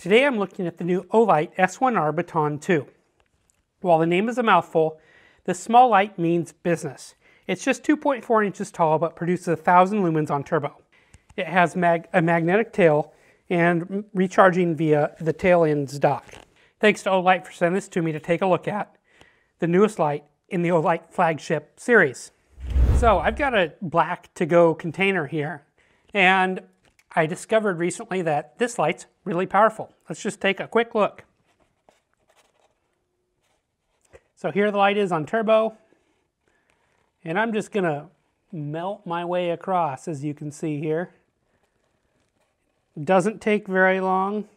Today I'm looking at the new Olight S1R Baton 2. While the name is a mouthful, this small light means business. It's just 2.4 inches tall but produces 1,000 lumens on turbo. It has a magnetic tail and recharging via the tail end's dock. Thanks to Olight for sending this to me to take a look at, the newest light in the Olight flagship series. So I've got a black to-go container here, and I discovered recently that this light's really powerful. Let's just take a quick look. So here the light is on turbo, and I'm just going to melt my way across, as you can see here. It doesn't take very long,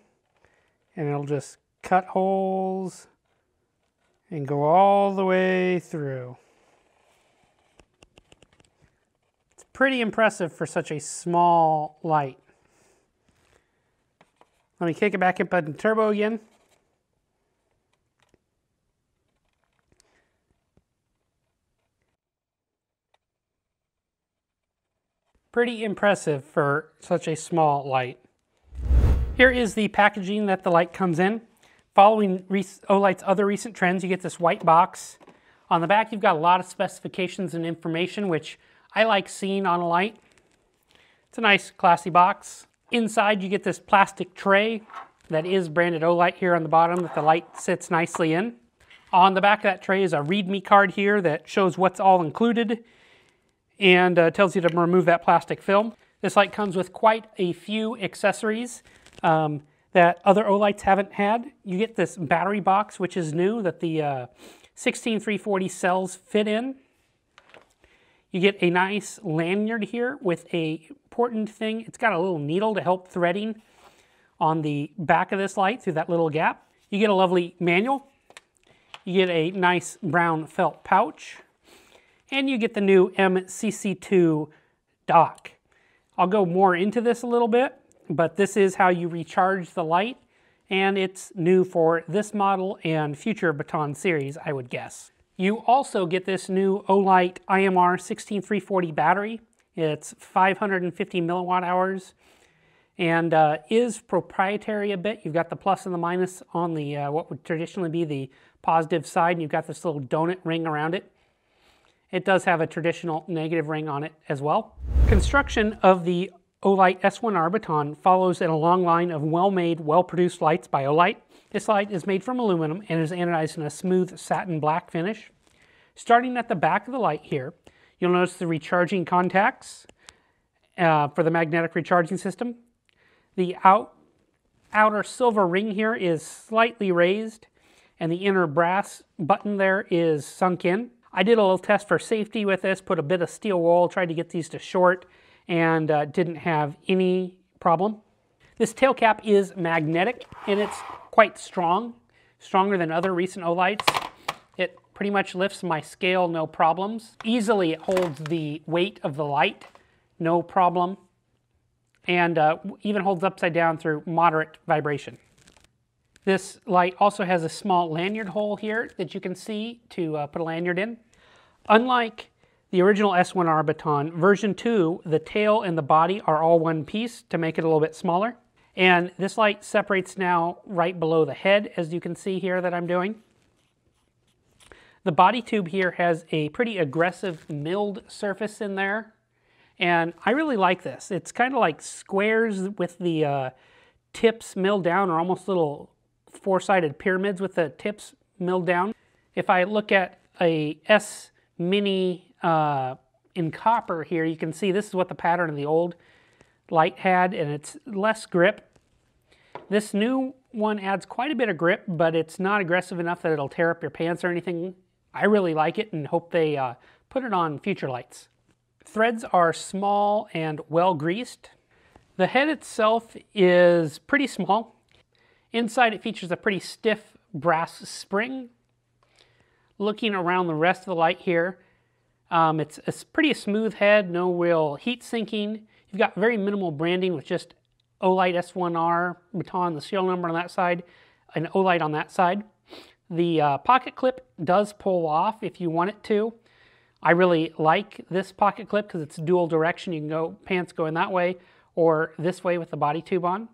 and it'll just cut holes and go all the way through. It's pretty impressive for such a small light. Let me kick it back up into turbo again. Pretty impressive for such a small light. Here is the packaging that the light comes in. Following Olight's other recent trends, you get this white box. On the back you've got a lot of specifications and information, which I like seeing on a light. It's a nice classy box. Inside you get this plastic tray that is branded Olight here on the bottom that the light sits nicely in. On the back of that tray is a README card here that shows what's all included and tells you to remove that plastic film. This light comes with quite a few accessories that other Olights haven't had. You get this battery box, which is new, that the 16340 cells fit in. You get a nice lanyard here with a important thing. It's got a little needle to help threading on the back of this light through that little gap. You get a lovely manual. You get a nice brown felt pouch. And you get the new MCC2 dock. I'll go more into this a little bit, but this is how you recharge the light, and it's new for this model and future Baton series, I would guess. You also get this new Olight IMR 16340 battery. It's 550 milliwatt hours and is proprietary a bit. You've got the plus and the minus on the what would traditionally be the positive side, and you've got this little donut ring around it. It does have a traditional negative ring on it as well. Construction of the Olight S1R Baton follows in a long line of well-made, well-produced lights by Olight. This light is made from aluminum and is anodized in a smooth satin black finish. Starting at the back of the light here, you'll notice the recharging contacts for the magnetic recharging system. The outer silver ring here is slightly raised, and the inner brass button there is sunk in. I did a little test for safety with this, put a bit of steel wool, tried to get these to short, and didn't have any problem. This tail cap is magnetic, and it's quite strong, stronger than other recent Olights. It pretty much lifts my scale, no problems. Easily it holds the weight of the light, no problem, and even holds upside down through moderate vibration. This light also has a small lanyard hole here that you can see to put a lanyard in. Unlike the original S1R Baton, version 2, the tail and the body are all one piece to make it a little bit smaller. And this light separates now right below the head, as you can see here that I'm doing. The body tube here has a pretty aggressive milled surface in there, and I really like this. It's kind of like squares with the tips milled down, or almost little four-sided pyramids with the tips milled down. If I look at a S Mini in copper here, you can see this is what the pattern of the old light had, and it's less grip. This new one adds quite a bit of grip, but it's not aggressive enough that it'll tear up your pants or anything. I really like it and hope they put it on future lights. Threads are small and well greased. The head itself is pretty small. Inside it features a pretty stiff brass spring. Looking around the rest of the light here, it's a pretty smooth head, no real heat sinking. You've got very minimal branding with just Olight S1R Baton, the serial number on that side, and Olight on that side. The pocket clip does pull off if you want it to. I really like this pocket clip because it's dual direction. You can go, pants going that way or this way with the body tube on.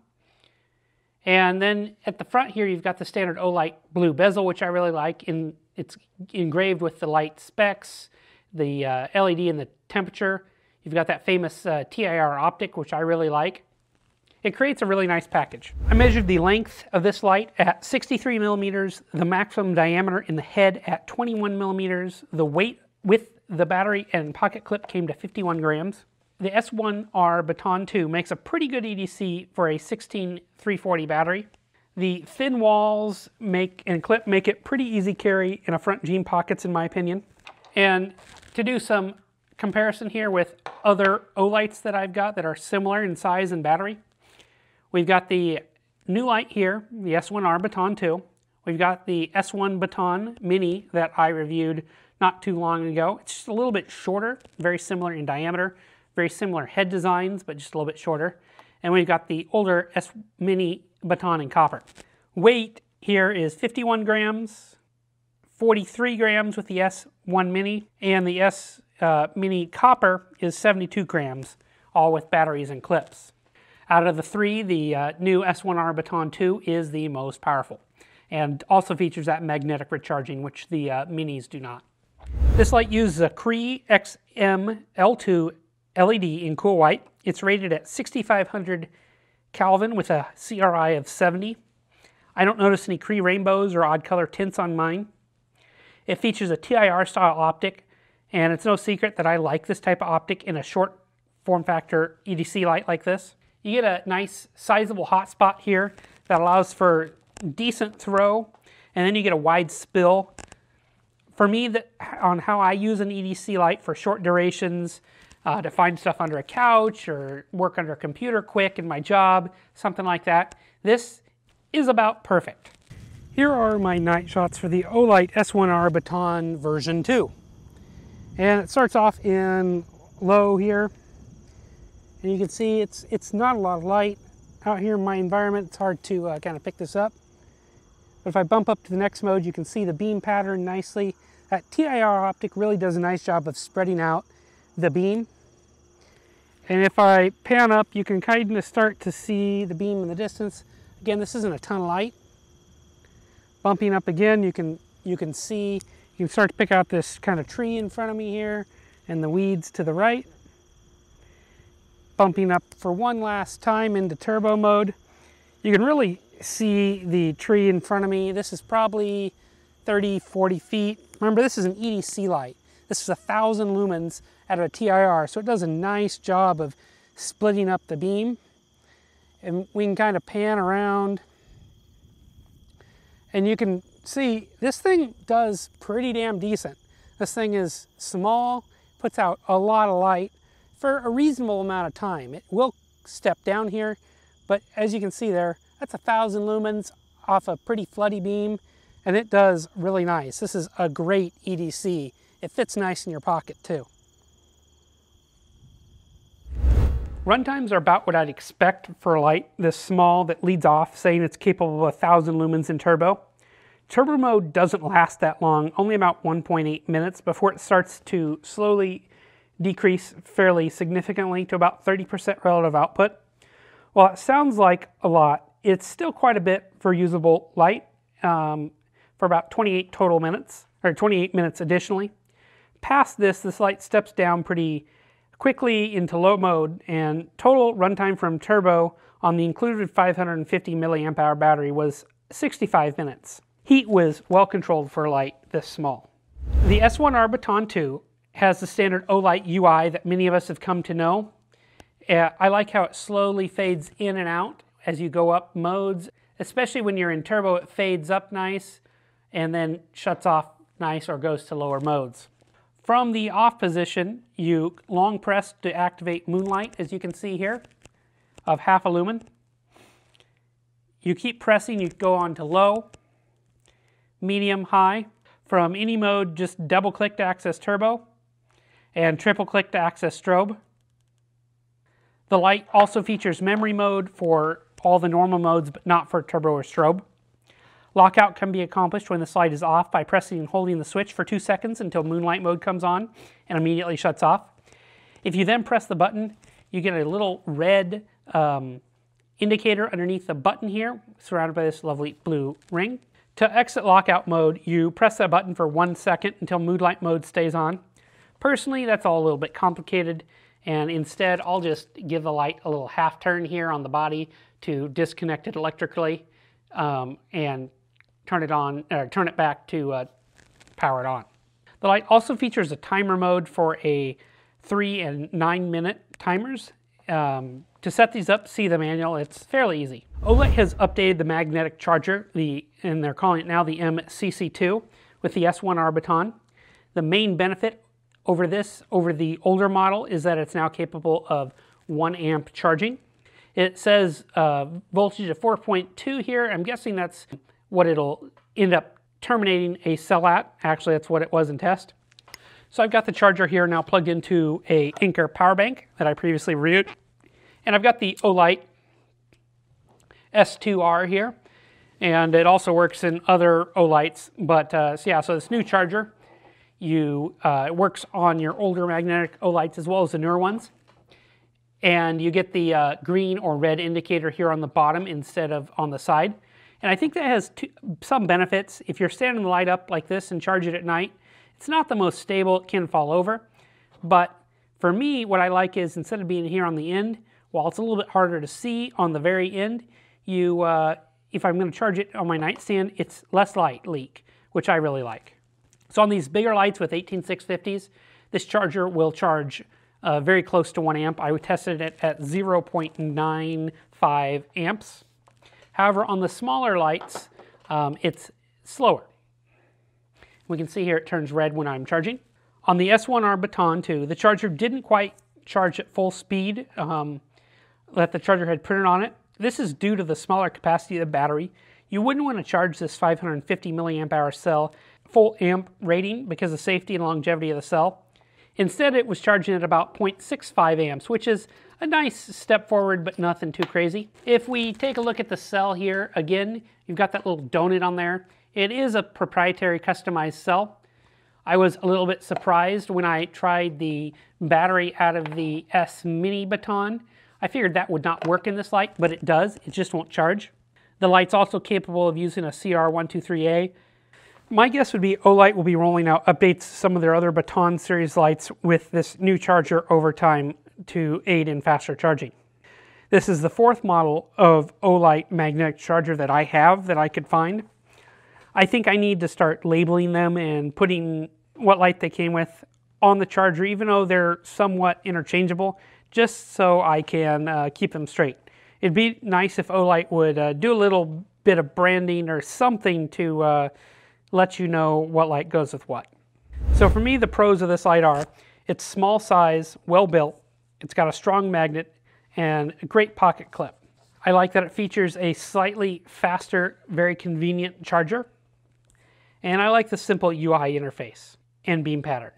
And then at the front here, you've got the standard Olight blue bezel, which I really like. It's engraved with the light specs, the LED and the temperature. You've got that famous TIR optic, which I really like. It creates a really nice package. I measured the length of this light at 63 millimeters, the maximum diameter in the head at 21 millimeters. The weight with the battery and pocket clip came to 51 grams. The S1R Baton 2 makes a pretty good EDC for a 16340 battery. The thin walls and clip make it pretty easy carry in a front jean pockets, in my opinion. And to do some comparison here with other Olights that I've got that are similar in size and battery, we've got the new light here, the S1R Baton 2. We've got the S1 Baton Mini that I reviewed not too long ago. It's just a little bit shorter, very similar in diameter, very similar head designs, but just a little bit shorter. And we've got the older S Mini Baton in copper. Weight here is 51 grams, 43 grams with the S1 Mini, and the S Mini Copper is 72 grams, all with batteries and clips. Out of the three, the new S1R Baton 2 is the most powerful, and also features that magnetic recharging, which the Minis do not. This light uses a Cree XM-L2 LED in cool white. It's rated at 6500 Kelvin with a CRI of 70. I don't notice any Cree rainbows or odd color tints on mine. It features a TIR style optic, and it's no secret that I like this type of optic in a short form factor EDC light like this. You get a nice sizable hotspot here that allows for decent throw, and then you get a wide spill. For me, on how I use an EDC light for short durations, to find stuff under a couch or work under a computer quick in my job, something like that, this is about perfect. Here are my night shots for the Olight S1R Baton version 2. And it starts off in low here. And you can see it's not a lot of light. Out here in my environment, it's hard to kind of pick this up. But if I bump up to the next mode, you can see the beam pattern nicely. That TIR optic really does a nice job of spreading out the beam. And if I pan up, you can kind of start to see the beam in the distance. Again, this isn't a ton of light. Bumping up again, you can start to pick out this kind of tree in front of me here and the weeds to the right. Bumping up for one last time into turbo mode, you can really see the tree in front of me. This is probably 30, 40 feet. Remember, this is an EDC light. This is 1,000 lumens out of a TIR, so it does a nice job of splitting up the beam. And we can kind of pan around, and you can see this thing does pretty damn decent. This thing is small, puts out a lot of light for a reasonable amount of time. It will step down here, but as you can see there, that's 1,000 lumens off a pretty floody beam, and it does really nice. This is a great EDC. It fits nice in your pocket too. Runtimes are about what I'd expect for a light this small that leads off saying it's capable of 1,000 lumens in turbo. Turbo mode doesn't last that long, only about 1.8 minutes before it starts to slowly decrease fairly significantly to about 30% relative output. While it sounds like a lot, it's still quite a bit for usable light for about 28 total minutes, or 28 minutes additionally. Past this light steps down pretty quickly into low mode, and total runtime from turbo on the included 550 milliamp hour battery was 65 minutes. Heat was well controlled for a light this small. The S1R Baton 2 has the standard Olight UI that many of us have come to know. I like how it slowly fades in and out as you go up modes, especially when you're in turbo. It fades up nice and then shuts off nice or goes to lower modes. From the off position, you long press to activate moonlight, as you can see here, of half a lumen. You keep pressing, you go on to low, medium, high. From any mode, just double click to access turbo and triple click to access strobe. The light also features memory mode for all the normal modes, but not for turbo or strobe. Lockout can be accomplished when this light is off by pressing and holding the switch for 2 seconds until moonlight mode comes on and immediately shuts off. If you then press the button, you get a little red indicator underneath the button here, surrounded by this lovely blue ring. To exit lockout mode, you press that button for 1 second until mood light mode stays on. Personally, that's all a little bit complicated, and instead I'll just give the light a little half turn here on the body to disconnect it electrically and turn it on, or turn it back to power it on. The light also features a timer mode for a 3 and 9 minute timers. To set these up, see the manual, it's fairly easy. Olight has updated the magnetic charger, and they're calling it now the MCC2, with the S1R Baton. The main benefit over the older model is that it's now capable of 1 amp charging. It says voltage of 4.2 here. I'm guessing that's what it'll end up terminating a cell at. Actually, that's what it was in test. So I've got the charger here now plugged into a Anker power bank that I previously reviewed. And I've got the Olight S1R here. And it also works in other Olights. But so this new charger, it works on your older magnetic Olights as well as the newer ones. And you get the green or red indicator here on the bottom instead of on the side. And I think that has some benefits. If you're standing the light up like this and charge it at night, it's not the most stable, it can fall over. But for me, what I like is instead of being here on the end, while it's a little bit harder to see on the very end, if I'm going to charge it on my nightstand, it's less light leak, which I really like. So on these bigger lights with 18650s, this charger will charge very close to 1 amp. I tested it at 0.95 amps. However, on the smaller lights, it's slower. We can see here it turns red when I'm charging. On the S1R Baton 2, the charger didn't quite charge at full speed that the charger had printed on it. This is due to the smaller capacity of the battery. You wouldn't want to charge this 550 milliamp hour cell full amp rating because of safety and longevity of the cell. Instead, it was charging at about 0.65 amps, which is a nice step forward, but nothing too crazy. If we take a look at the cell here, again, you've got that little donut on there. It is a proprietary customized cell. I was a little bit surprised when I tried the battery out of the S Mini Baton. I figured that would not work in this light, but it does. It just won't charge. The light's also capable of using a CR123A. My guess would be Olight will be rolling out updates to some of their other Baton series lights with this new charger over time to aid in faster charging. This is the 4th model of Olight magnetic charger that I have that I could find. I think I need to start labeling them and putting what light they came with on the charger, even though they're somewhat interchangeable, just so I can keep them straight. It'd be nice if Olight would do a little bit of branding or something to let you know what light goes with what. So for me, the pros of this light are, it's small size, well built, it's got a strong magnet, and a great pocket clip. I like that it features a slightly faster, very convenient charger. And I like the simple UI interface and beam pattern.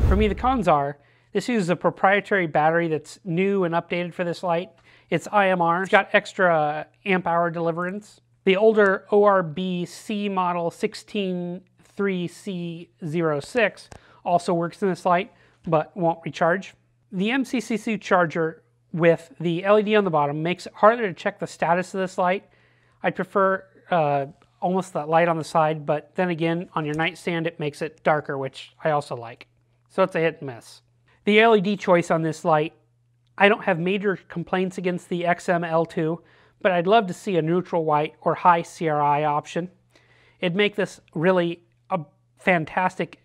For me, the cons are, this uses a proprietary battery that's new and updated for this light. It's IMR, it's got extra amp hour deliverance. The older ORB-C model 163C06 also works in this light, but won't recharge. The MCC2 charger with the LED on the bottom makes it harder to check the status of this light. I'd prefer almost that light on the side, but then again, on your nightstand, it makes it darker, which I also like. So it's a hit and miss. The LED choice on this light, I don't have major complaints against the XM-L2, but I'd love to see a neutral white or high CRI option. It'd make this really a fantastic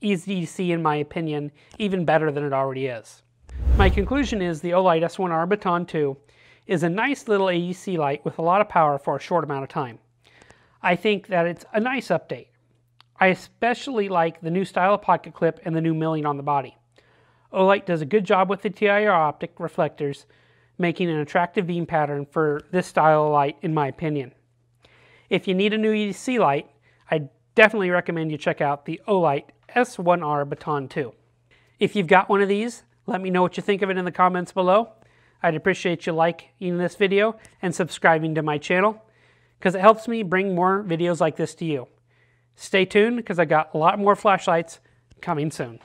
EDC, in my opinion, even better than it already is. My conclusion is the Olight S1R Baton 2 is a nice little AEC light with a lot of power for a short amount of time. I think that it's a nice update. I especially like the new style of pocket clip and the new milling on the body. Olight does a good job with the TIR optic reflectors, making an attractive beam pattern for this style of light, in my opinion. If you need a new EDC light, I definitely recommend you check out the Olight S1R Baton 2. If you've got one of these, let me know what you think of it in the comments below. I'd appreciate you liking this video and subscribing to my channel, because it helps me bring more videos like this to you. Stay tuned, because I got a lot more flashlights coming soon.